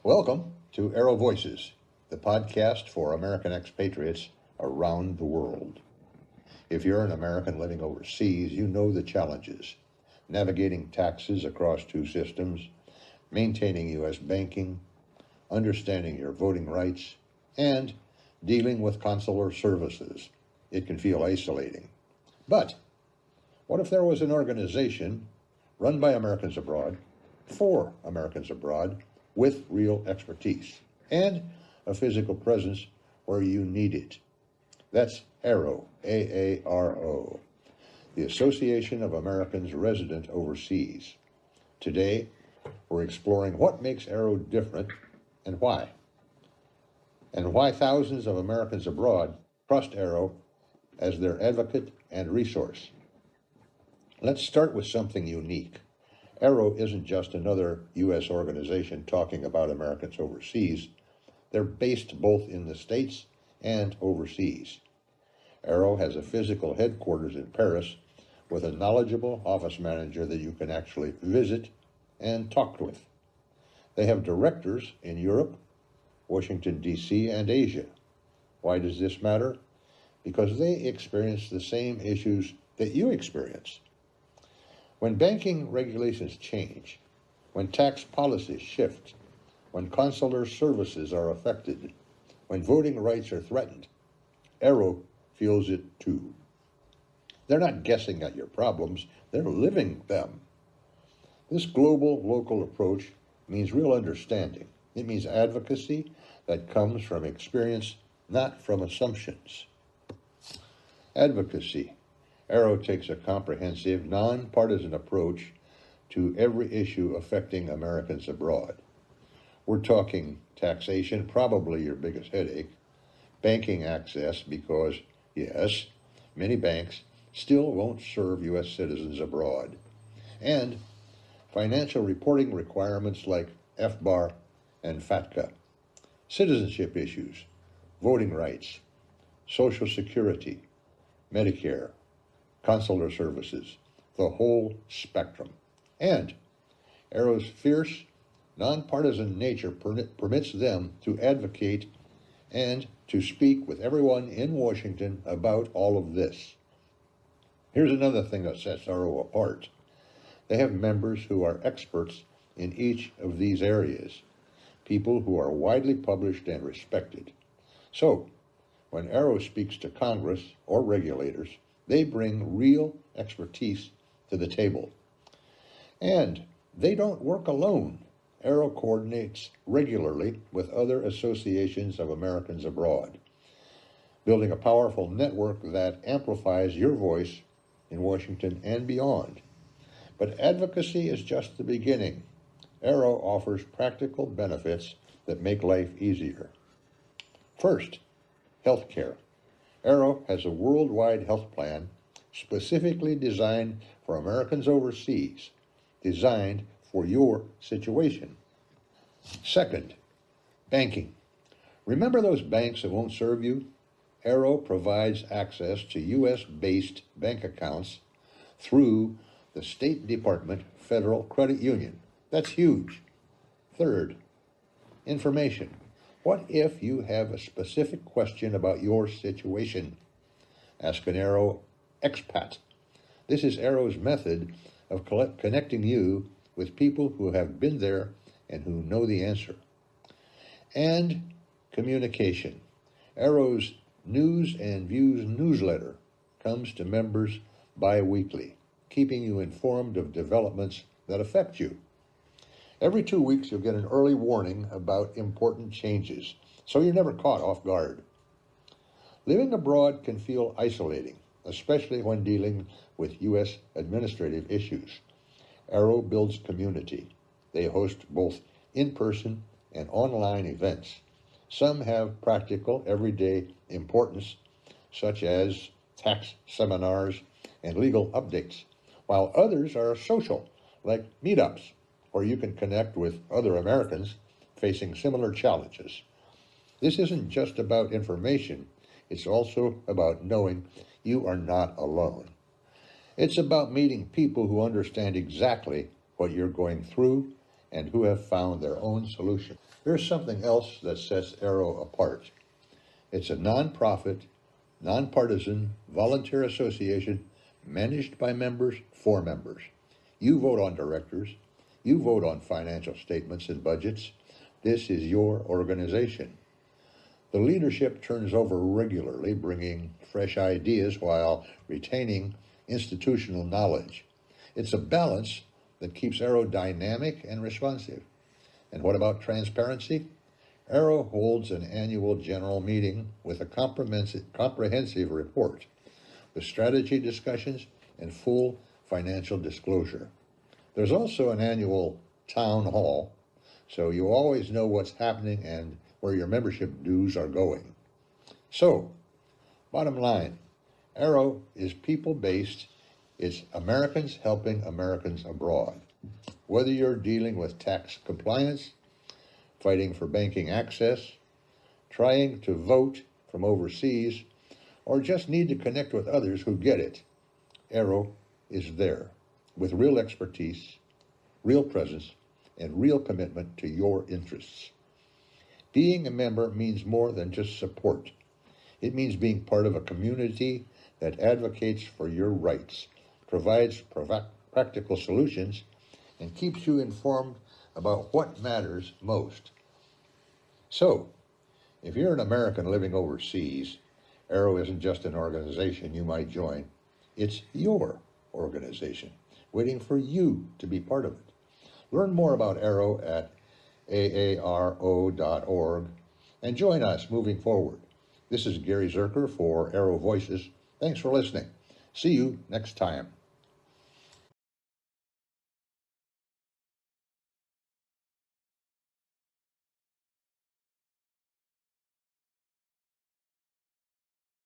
Welcome to AARO Voices, the podcast for American expatriates around the world. If you're an American living overseas, you know the challenges: navigating taxes across two systems, maintaining U.S. banking, understanding your voting rights, and dealing with consular services. It can feel isolating. But what if there was an organization run by Americans abroad, for Americans abroad, with real expertise and a physical presence where you need it? That's AARO, A-A-R-O, the Association of Americans Resident Overseas. Today, we're exploring what makes AARO different and why thousands of Americans abroad trust AARO as their advocate and resource. Let's start with something unique. AARO isn't just another U.S. organization talking about Americans overseas. They're based both in the States and overseas. AARO has a physical headquarters in Paris with a knowledgeable office manager that you can actually visit and talk with. They have directors in Europe, Washington, D.C., and Asia. Why does this matter? Because they experience the same issues that you experience. When banking regulations change, when tax policies shift, when consular services are affected, when voting rights are threatened, AARO feels it too. They're not guessing at your problems, they're living them. This global local approach means real understanding. It means advocacy that comes from experience, not from assumptions. Advocacy. AARO takes a comprehensive, non-partisan approach to every issue affecting Americans abroad. We're talking taxation, probably your biggest headache, banking access, because, yes, many banks still won't serve U.S. citizens abroad, and financial reporting requirements like FBAR and FATCA, citizenship issues, voting rights, Social Security, Medicare, consular services, the whole spectrum. And AARO's fierce, nonpartisan nature permits them to advocate and to speak with everyone in Washington about all of this. Here's another thing that sets AARO apart. They have members who are experts in each of these areas, people who are widely published and respected. So, when AARO speaks to Congress or regulators, they bring real expertise to the table. And they don't work alone. AARO coordinates regularly with other associations of Americans abroad, building a powerful network that amplifies your voice in Washington and beyond. But advocacy is just the beginning. AARO offers practical benefits that make life easier. First, healthcare. AARO has a worldwide health plan specifically designed for Americans overseas, designed for your situation. Second, banking. Remember those banks that won't serve you? AARO provides access to U.S.-based bank accounts through the State Department Federal Credit Union. That's huge. Third, information. What if you have a specific question about your situation? Ask an AARO expat. This is AARO's method of connecting you with people who have been there and who know the answer. And communication. AARO's News and Views newsletter comes to members bi-weekly, keeping you informed of developments that affect you. Every 2 weeks, you'll get an early warning about important changes, so you're never caught off guard. Living abroad can feel isolating, especially when dealing with U.S. administrative issues. AARO builds community. They host both in-person and online events. Some have practical, everyday importance, such as tax seminars and legal updates, while others are social, like meetups, where you can connect with other Americans facing similar challenges. This isn't just about information, it's also about knowing you are not alone. It's about meeting people who understand exactly what you're going through and who have found their own solution. Here's something else that sets AARO apart. It's a nonprofit, nonpartisan, volunteer association managed by members for members. You vote on directors. You vote on financial statements and budgets. This is your organization. The leadership turns over regularly, bringing fresh ideas while retaining institutional knowledge. It's a balance that keeps AARO dynamic and responsive. And what about transparency? AARO holds an annual general meeting with a comprehensive report, with strategy discussions and full financial disclosure. There's also an annual town hall, so you always know what's happening and where your membership dues are going. So, bottom line, AARO is people-based. It's Americans helping Americans abroad. Whether you're dealing with tax compliance, fighting for banking access, trying to vote from overseas, or just need to connect with others who get it, AARO is there with real expertise, real presence, and real commitment to your interests. Being a member means more than just support. It means being part of a community that advocates for your rights, provides practical solutions, and keeps you informed about what matters most. So, if you're an American living overseas, AARO isn't just an organization you might join. It's your organization, waiting for you to be part of it. Learn more about AARO at AARO.org and join us moving forward. This is Gary Zerker for AARO Voices. Thanks for listening. See you next time.